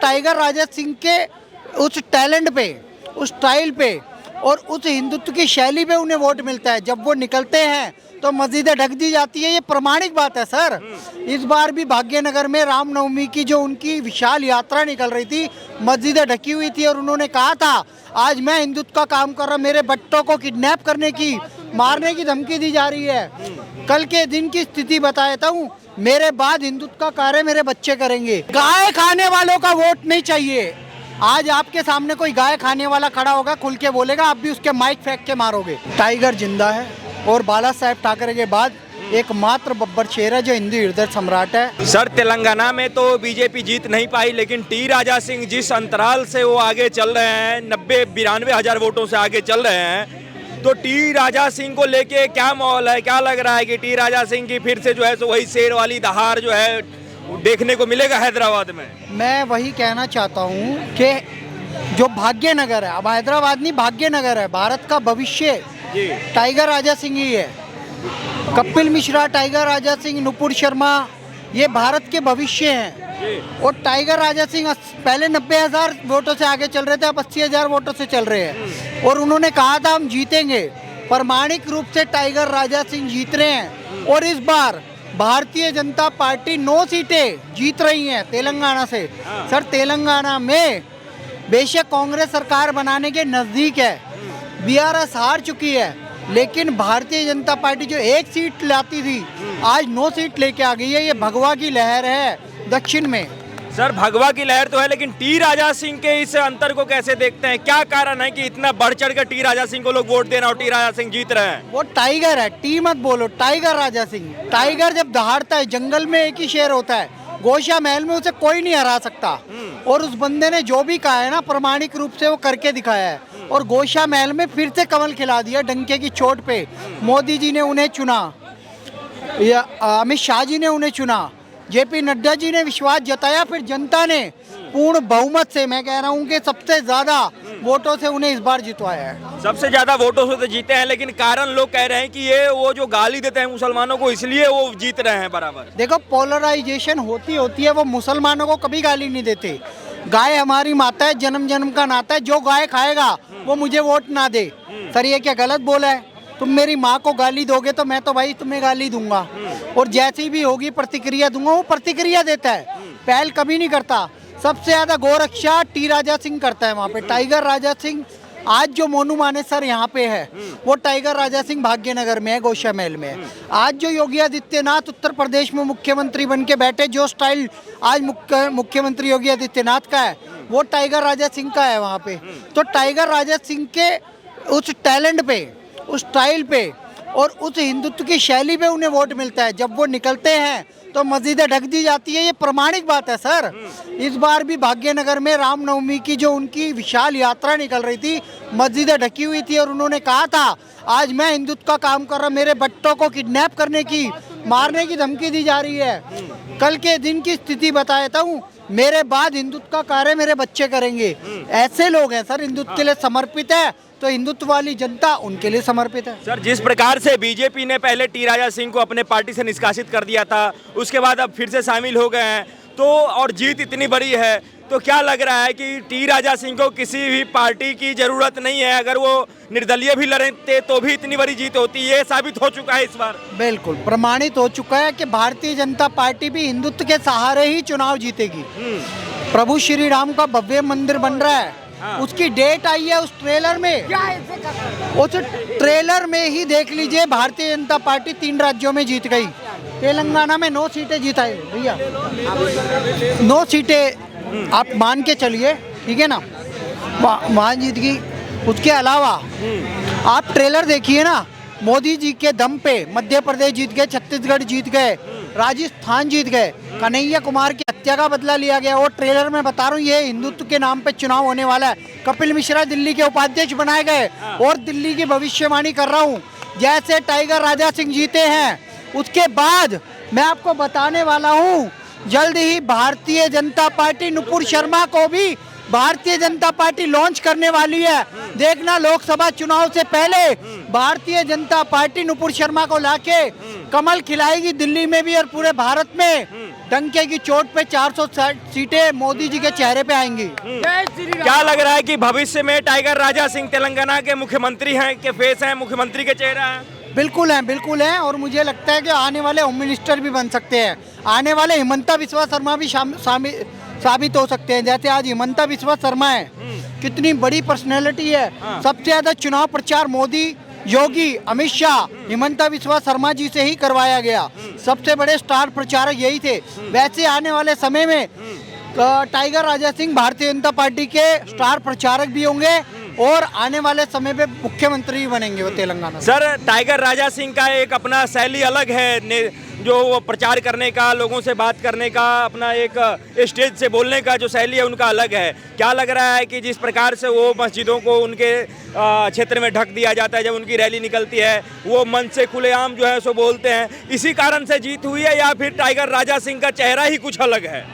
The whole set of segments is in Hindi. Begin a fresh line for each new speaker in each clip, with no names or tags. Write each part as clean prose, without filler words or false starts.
टाइगर राजा सिंह के उस टैलेंट पे, उस स्टाइल पे और उस हिंदुत्व की शैली पे उन्हें वोट मिलता है। जब वो निकलते हैं तो मस्जिदें ढक दी जाती है, ये प्रमाणिक बात है सर। इस बार भी भाग्यनगर में रामनवमी की जो उनकी विशाल यात्रा निकल रही थी, मस्जिदें ढकी हुई थी और उन्होंने कहा था आज मैं हिंदुत्व का काम कर रहा, मेरे बच्चों को किडनैप करने की, मारने की धमकी दी जा रही है। कल के दिन की स्थिति बताता हूँ, मेरे बाद हिंदुत्व का कार्य मेरे बच्चे करेंगे। गाय खाने वालों का वोट नहीं चाहिए। आज आपके सामने कोई गाय खाने वाला खड़ा होगा, खुल के बोलेगा, आप भी उसके माइक फेंक के मारोगे। टाइगर जिंदा है और बाला साहेब ठाकरे के बाद एकमात्र बब्बर शेर है जो हिंदू हृदय सम्राट है।
सर, तेलंगाना में तो बीजेपी जीत नहीं पाई, लेकिन टी राजा सिंह जिस अंतराल से वो आगे चल रहे हैं, 90-92 हजार वोटों से आगे चल रहे हैं, तो टी राजा सिंह को लेके क्या माहौल है? क्या लग रहा है कि टी राजा सिंह की फिर से जो है सो वही शेर वाली दहाड़ जो है देखने को मिलेगा हैदराबाद में? मैं
वही कहना चाहता हूँ कि जो भाग्यनगर है, अब हैदराबाद नहीं, भाग्यनगर है, भारत का भविष्य टाइगर राजा सिंह ही है। कपिल मिश्रा, टाइगर राजा सिंह, नुपुर शर्मा, ये भारत के भविष्य हैं। और टाइगर राजा सिंह पहले 90,000 वोटों से आगे चल रहे थे, अब 80,000 वोटों से चल रहे हैं और उन्होंने कहा था हम जीतेंगे। प्रमाणिक रूप से टाइगर राजा सिंह जीत रहे हैं और इस बार भारतीय जनता पार्टी 9 सीटें जीत रही हैं तेलंगाना से। सर, तेलंगाना में बेशक कांग्रेस सरकार बनाने के नज़दीक है, बीआरएस हार चुकी है, लेकिन भारतीय जनता पार्टी जो 1 सीट लाती थी आज 9 सीट लेके आ गई है। ये भगवा की लहर है दक्षिण में।
सर, भगवा की लहर तो है, लेकिन टी राजा सिंह के इस अंतर को कैसे देखते हैं? क्या कारण है कि इतना बढ़ चढ़ कर टी राजा सिंह को लोग वोट दे रहे हैं और टी राजा सिंह जीत रहे हैं?
वो टाइगर है, टी मत बोलो, टाइगर राजा सिंह। टाइगर जब दहाड़ता है, जंगल में एक ही शेर होता है, गोशा महल में उसे कोई नहीं हरा सकता। और उस बंदे ने जो भी कहा है ना, प्रमाणिक रूप से वो करके दिखाया है और गोशा महल में फिर से कमल खिला दिया डंके की चोट पे। मोदी जी ने उन्हें चुना, या अमित शाह जी ने उन्हें चुना, जेपी नड्डा जी ने विश्वास जताया, फिर जनता ने पूर्ण बहुमत से, मैं कह रहा हूँ कि सबसे ज्यादा वोटों से उन्हें इस बार जितवाया है।
सबसे ज्यादा वोटों से तो जीते हैं, लेकिन कारण लोग कह रहे हैं कि ये वो जो गाली देते हैं मुसलमानों को, इसलिए वो जीत रहे हैं बराबर।
देखो, पोलराइजेशन होती है, वो मुसलमानों को कभी गाली नहीं देते। गाय हमारी माता है, जन्म जन्म का नाता है, जो गाय खाएगा वो मुझे वोट ना दे। सर, ये क्या गलत बोला है? तुम मेरी माँ को गाली दोगे तो मैं तो भाई तुम्हें गाली दूंगा, और जैसी भी होगी प्रतिक्रिया दूंगा। वो प्रतिक्रिया देता है, पहल कभी नहीं करता। सबसे ज्यादा गोरक्षा टी राजा सिंह करता है वहाँ पे। टाइगर राजा सिंह आज जो मोनू मानेसर यहाँ पे है, वो टाइगर राजा सिंह भाग्यनगर में है, गोशा महल में है। आज जो योगी आदित्यनाथ उत्तर प्रदेश में मुख्यमंत्री बन के बैठे, जो स्टाइल आज मुख्यमंत्री योगी आदित्यनाथ का है, वो टाइगर राजा सिंह का है वहाँ पे। तो टाइगर राजा सिंह के उस टैलेंट पे, उस स्टाइल पे और उस हिंदुत्व की शैली पे उन्हें वोट मिलता है। जब वो निकलते हैं तो मस्जिदें ढक दी जाती है, ये प्रमाणिक बात है सर। इस बार भी भाग्यनगर में रामनवमी की जो उनकी विशाल यात्रा निकल रही थी, मस्जिदें ढकी हुई थी और उन्होंने कहा था आज मैं हिंदुत्व का काम कर रहा, मेरे बच्चों को किडनैप करने की, मारने की धमकी दी जा रही है। कल के दिन की स्थिति बताता हूँ, मेरे बाद हिंदुत्व का कार्य मेरे बच्चे करेंगे। ऐसे लोग हैं सर, हिंदुत्व के लिए समर्पित है, तो हिंदुत्व वाली जनता उनके लिए समर्पित है।
सर, जिस प्रकार से बीजेपी ने पहले टी राजा सिंह को अपने पार्टी से निष्कासित कर दिया था, उसके बाद अब फिर से शामिल हो गए हैं, तो और जीत इतनी बड़ी है, तो क्या लग रहा है कि टी राजा सिंह को किसी भी पार्टी की जरूरत नहीं है? अगर वो निर्दलीय भी लड़ते तो भी इतनी बड़ी जीत होती है, साबित हो चुका है इस बार।
बिल्कुल प्रमाणित हो चुका है कि भारतीय जनता पार्टी भी हिंदुत्व के सहारे ही चुनाव जीतेगी। प्रभु श्री राम का भव्य मंदिर बन रहा है, उसकी डेट आई है। उस ट्रेलर में ही देख लीजिए, भारतीय जनता पार्टी 3 राज्यों में जीत गई। तेलंगाना में 9 सीटें जीताई भैया, 9 सीटें आप मान के चलिए, ठीक है ना, वहाँ जीत गई। उसके अलावा आप ट्रेलर देखिए ना, मोदी जी के दम पे मध्य प्रदेश जीत गए, छत्तीसगढ़ जीत गए, राजस्थान जीत गए, कन्हैया कुमार की हत्या का बदला लिया गया। और ट्रेलर में बता रहा हूँ, ये हिंदुत्व के नाम पे चुनाव होने वाला है। कपिल मिश्रा दिल्ली के उपाध्यक्ष बनाए गए और दिल्ली की भविष्यवाणी कर रहा हूँ, जैसे टाइगर राजा सिंह जीते हैं, उसके बाद मैं आपको बताने वाला हूँ, जल्द ही भारतीय जनता पार्टी नुपुर शर्मा को भी भारतीय जनता पार्टी लॉन्च करने वाली है। देखना, लोकसभा चुनाव से पहले भारतीय जनता पार्टी नुपुर शर्मा को लाके कमल खिलाएगी दिल्ली में भी और पूरे भारत में। डंके की चोट पे 460 सीटें मोदी जी के चेहरे पे आएंगी।
क्या लग रहा है कि भविष्य में टाइगर राजा सिंह तेलंगाना के मुख्यमंत्री हैं, के फेस हैं, मुख्यमंत्री के चेहरा है?
बिल्कुल हैं और मुझे लगता है कि आने वाले होम मिनिस्टर भी बन सकते हैं। आने वाले हिमंता बिस्वा शर्मा भी साबित हो सकते हैं। जैसे आज हिमंता बिस्वा शर्मा है, कितनी बड़ी पर्सनैलिटी है। सबसे ज्यादा चुनाव प्रचार मोदी, योगी, अमित शाह, हिमंता बिस्वा शर्मा जी से ही करवाया गया। सबसे बड़े स्टार प्रचारक यही थे। वैसे आने वाले समय में टाइगर राजा सिंह भारतीय जनता पार्टी के स्टार प्रचारक भी होंगे और आने वाले समय पे मुख्यमंत्री भी बनेंगे वो तेलंगाना।
सर, टाइगर राजा सिंह का एक अपना शैली अलग है, जो वो प्रचार करने का, लोगों से बात करने का, अपना एक स्टेज से बोलने का जो शैली है उनका अलग है। क्या लग रहा है कि जिस प्रकार से वो मस्जिदों को उनके क्षेत्र में ढक दिया जाता है, जब उनकी रैली निकलती है वो मन से खुलेआम जो है सो बोलते हैं, इसी कारण से जीत हुई है या फिर टाइगर राजा सिंह का चेहरा ही कुछ अलग है?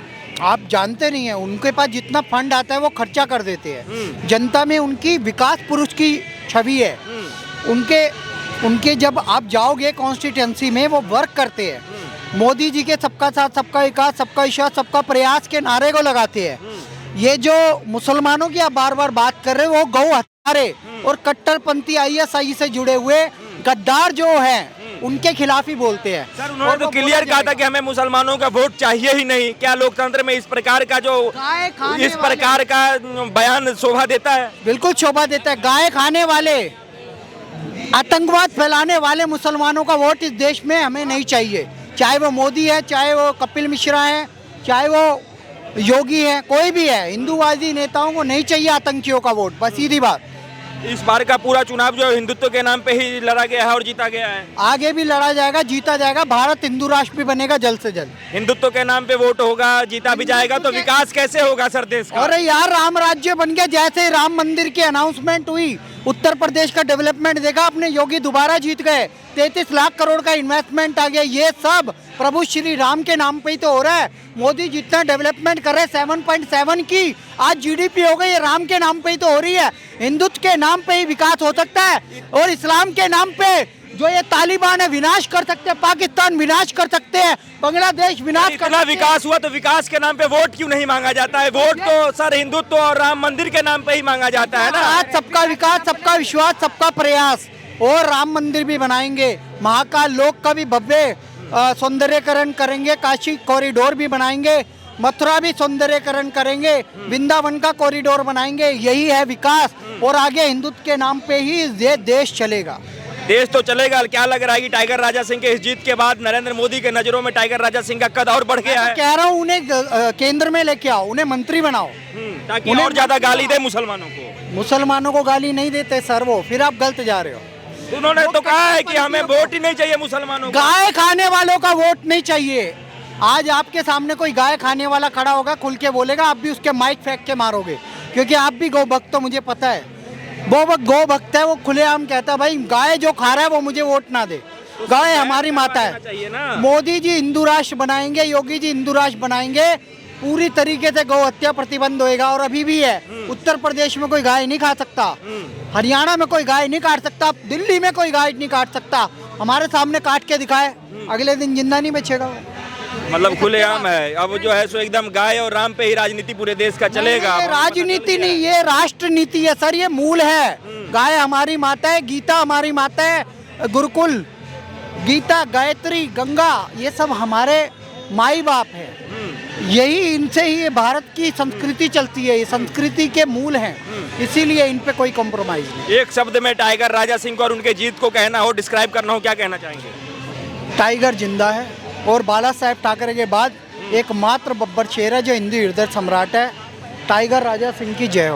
आप जानते नहीं है, उनके पास जितना फंड आता है वो खर्चा कर देते हैं। जनता में उनकी विकास पुरुष की छवि है। उनके जब आप जाओगे कॉन्स्टिट्यूंसी में, वो वर्क करते हैं। मोदी जी के सबका साथ, सबका विकास, सबका विश्वास, सबका प्रयास के नारे को लगाते हैं। ये जो मुसलमानों की आप बार बार बात कर रहे हो, वो गौ हत्यारे और कट्टरपंथी ISI से जुड़े हुए गद्दार जो हैं उनके खिलाफ ही बोलते हैं।
सर, उन्होंने तो क्लियर कहा था कि हमें मुसलमानों का वोट चाहिए ही नहीं। क्या लोकतंत्र में इस प्रकार का बयान शोभा देता है?
बिल्कुल शोभा देता है। गाय खाने वाले, आतंकवाद फैलाने वाले मुसलमानों का वोट इस देश में हमें नहीं चाहिए। चाहे वो मोदी है, चाहे वो कपिल मिश्रा है, चाहे वो योगी है, कोई भी है। हिंदूवादी नेताओं को नहीं चाहिए आतंकियों का वोट, बस सीधी बात।
इस बार का पूरा चुनाव जो हिंदुत्व के नाम पे ही लड़ा गया है और जीता गया है।
आगे भी लड़ा जाएगा, जीता जाएगा। भारत हिंदू राष्ट्र भी बनेगा जल्द से जल्द।
हिंदुत्व के नाम पे वोट होगा, जीता भी जाएगा, तो विकास कैसे होगा सर देश का?
अरे यार, राम राज्य बन गया। जैसे राम मंदिर की अनाउंसमेंट हुई, उत्तर प्रदेश का डेवलपमेंट देखा आपने, योगी दोबारा जीत गए। 33 लाख करोड़ का इन्वेस्टमेंट आ गया। ये सब प्रभु श्री राम के नाम पे ही तो हो रहा है। मोदी जितना डेवलपमेंट कर रहे, 7.7 की आज GDP हो गई, ये राम के नाम पे ही तो हो रही है। हिंदुत्व के नाम पे ही विकास हो सकता है और इस्लाम के नाम पे जो ये तालिबान है विनाश कर सकते हैं, पाकिस्तान विनाश कर सकते हैं, बांग्लादेश विनाश कर सकते हैं।
विकास हुआ तो विकास के नाम पे वोट क्यों नहीं मांगा जाता है? वोट तो सर हिंदुत्व और राम मंदिर के नाम पे ही मांगा जाता है ना।
आज सबका विकास, सबका विश्वास, सबका प्रयास, और राम मंदिर भी बनाएंगे, महाकाल लोक का भी भव्य सौंदर्यकरण करेंगे, काशी कॉरिडोर भी बनाएंगे, मथुरा भी सौंदर्यकरण करेंगे, वृंदावन का कॉरिडोर बनाएंगे। यही है विकास और आगे हिंदुत्व के नाम पे ही ये देश चलेगा।
देश तो चलेगा। क्या लग रहा है कि टाइगर राजा सिंह के इस जीत के बाद नरेंद्र मोदी के नजरों में टाइगर राजा सिंह का कद और बढ़ गया है?
कह रहा हूँ उन्हें केंद्र में लेके आओ, उन्हें मंत्री बनाओ,
ताकि और ज्यादा गाली दे मुसलमानों को।
मुसलमानों को गाली नहीं देते सर वो, फिर आप गलत जा रहे हो।
उन्होंने तो कहा है कि हमें वोट ही नहीं चाहिए मुसलमानों को।
गाय खाने वालों का वोट नहीं चाहिए। आज आपके सामने कोई गाय खाने वाला खड़ा होगा, खुल के बोलेगा, आप भी उसके माइक फेंक के मारोगे, क्योंकि आप भी गौ भक्त हो, मुझे पता है। वो गौ भक्त है, वो खुलेआम कहता है भाई गाय जो खा रहा है वो मुझे वोट ना दे। गाय हमारी माता है। मोदी जी हिंदू राष्ट्र बनाएंगे, योगी जी हिंदू राष्ट्र बनाएंगे, पूरी तरीके से गौ हत्या प्रतिबंध होएगा। और अभी भी है, उत्तर प्रदेश में कोई गाय नहीं खा सकता, हरियाणा में कोई गाय नहीं काट सकता, दिल्ली में कोई गाय नहीं काट सकता। हमारे सामने काट के दिखाए, अगले दिन जिंदा नहीं बचेगा।
मतलब खुलेआम है। अब जो है सो एकदम गाय और राम पे ही राजनीति पूरे देश का चलेगा।
ये राजनीति नहीं, ये राष्ट्र नीति है सर, ये मूल है। गाय हमारी माता है, गीता हमारी माता है, गुरुकुल, गीता, गायत्री, गंगा, ये सब हमारे माई बाप है। यही, इनसे ही ये भारत की संस्कृति चलती है, ये संस्कृति के मूल हैं, इसीलिए इन पे कोई कॉम्प्रोमाइज नहीं।
एक शब्द में टाइगर राजा सिंह को और उनके जीत को कहना हो, डिस्क्राइब करना हो, क्या कहना चाहेंगे?
टाइगर जिंदा है और बाला साहेब ठाकरे के बाद एकमात्र बब्बर शेर है जो हिंदू हृदय सम्राट है। टाइगर राजा सिंह की जय हो।